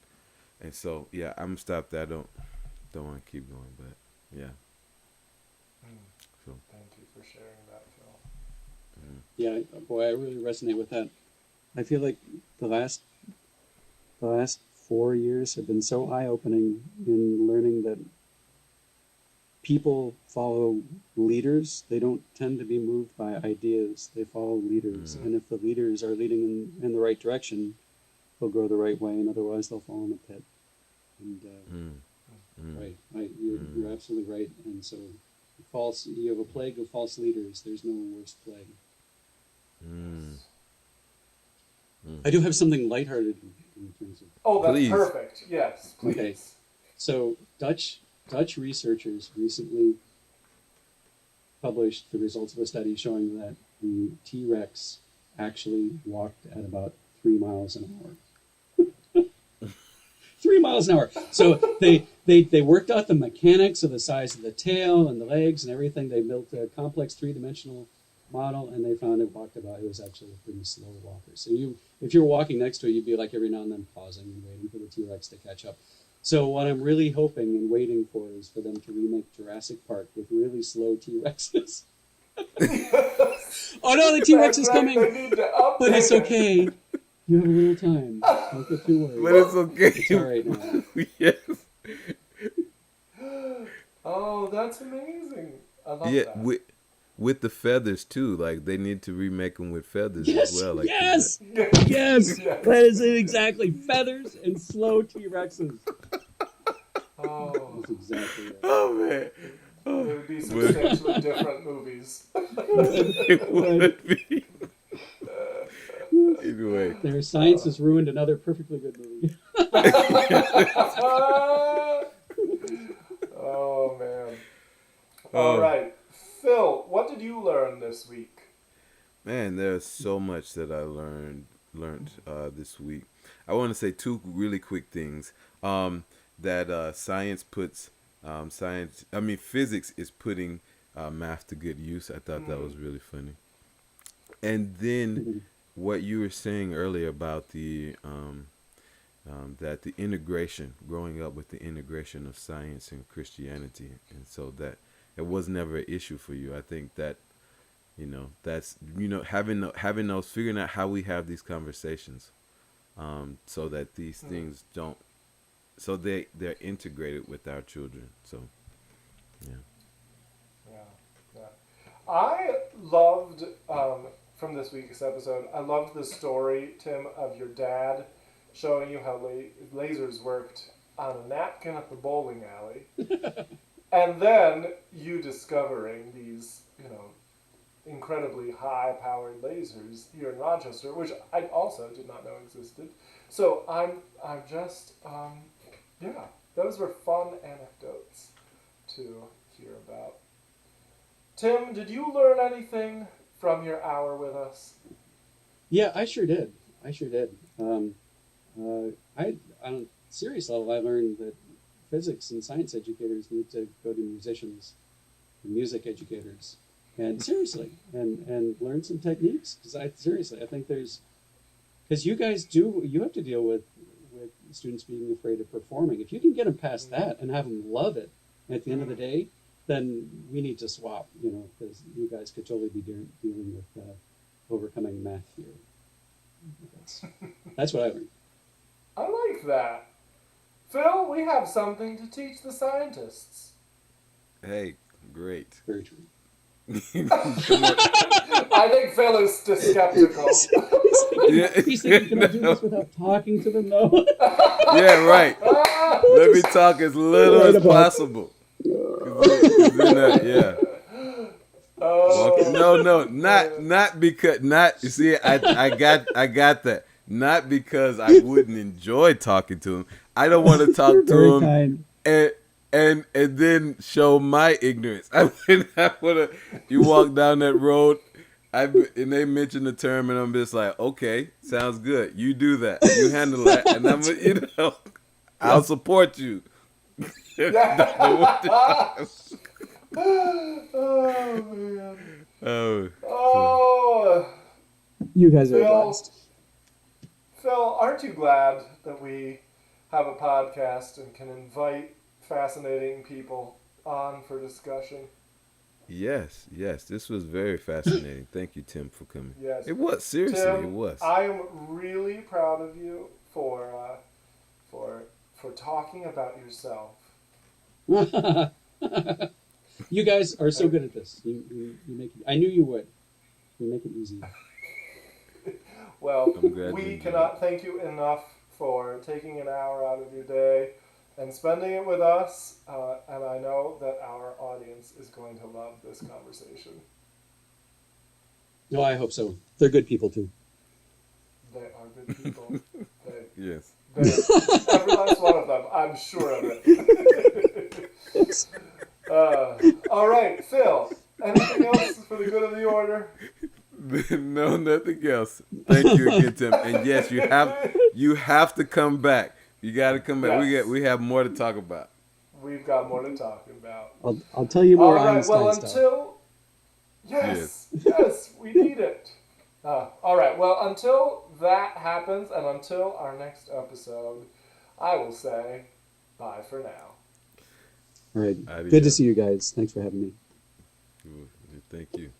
And so, yeah, I'm gonna stop that. Don't want to keep going, but yeah. Mm. So, Thank you for sharing that, Phil. mm, Yeah, boy, I really resonate with that. I feel like the last the last 4 years have been so eye-opening in learning that people follow leaders. They don't tend to be moved by ideas. They follow leaders. mm, And if the leaders are leading in the right direction, they'll go the right way, and otherwise they'll fall in a pit. And mm, mm, right, you're mm, absolutely right. And so, you have a plague of false leaders. There's no worse plague. mm, Yes. mm. I do have something lighthearted in terms of. Oh, that's Please. perfect. Yes, Okay, please. so Dutch Dutch researchers recently published the results of a study showing that the T-Rex actually walked at about 3 miles an hour. 3 miles an hour. So they worked out the mechanics of the size of the tail and the legs and everything. They built a complex three-dimensional model, and they found it was actually a pretty slow walker. So if you're walking next to it, you'd be like every now and then pausing and waiting for the T-Rex to catch up. So what I'm really hoping and waiting for is for them to remake Jurassic Park with really slow T-Rexes. Oh no, the T-Rex is coming! But it's okay. You have a little time. Don't get too worried. But it's okay. It's all right now. Yes. Oh, that's amazing. I love Yeah, that. with the feathers too. Like they need to remake them with feathers Yes, as well. Like yes, Yes. yes. Yes. That is it exactly. Feathers and slow T-Rexes. Oh, That's exactly it. Oh man. it Oh. would be substantially different movies. It would be. Anyway. Their science has ruined another perfectly good movie. Oh, man. All right. Phil, what did you learn this week? Man, there's so much that I learned this week. I want to say two really quick things. That science puts physics is putting math to good use. I thought that was really funny. And then what you were saying earlier about the that the integration, growing up with the integration of science and Christianity, and so that it was never an issue for you. I think that that's having those, figuring out how we have these conversations, so that these things don't, so they're integrated with our children. So Yeah. I loved, from this week's episode, I loved the story, Tim, of your dad showing you how lasers worked on a napkin at the bowling alley. And then you discovering these, incredibly high-powered lasers here in Rochester, which I also did not know existed. So I'm just, those were fun anecdotes to hear about. Tim, did you learn anything from your hour with us? Yeah, I sure did. On a serious level, I learned that physics and science educators need to go to musicians and music educators, and seriously, and learn some techniques. Because I think because you guys you have to deal with students being afraid of performing. If you can get them past that and have them love it at the end of the day, then we need to swap. Because you guys could totally be dealing with overcoming math fear. That's what I learned. I like that. Phil, we have something to teach the scientists. hey, great. Very true. I think Phil is skeptical. He's thinking, can I do this without talking to them, though? Yeah, right. Let me talk as little Right as about- possible. 'Cause then, yeah. No, not because you see, I got that. Not because I wouldn't enjoy talking to him. I don't want to talk to Very him kind. and then show my ignorance. I wanna. You walk down that road, and they mention the term, and I'm just like, okay, sounds good. You do that. You handle that, and I'm, I'll support you. Oh, man. Oh. Oh, You guys are a Phil. blast. Phil, aren't you glad that we have a podcast and can invite fascinating people on for discussion? Yes. This was very fascinating. Thank you, Tim, for coming. Yes. It was, seriously, Tim, it was. I am really proud of you for talking about yourself. You guys are so good at this. You make it, I knew you would. You make it easy. Well, I'm glad we you did. cannot thank you enough for taking an hour out of your day and spending it with us. And I know that our audience is going to love this conversation. No, I hope so. They're good people too. They are good people. Yes. Every last one of them, I'm sure of it. Tim. And yes, you have to come back. You got to come back. Yes. We have more to talk about. We've got more to talk about. I'll tell you more All right. Einstein Well, stuff. until yes, we need it. All right. Well, until that happens, and until our next episode, I will say bye for now. All right. Adios. Good to see you guys. Thanks for having me. Thank you.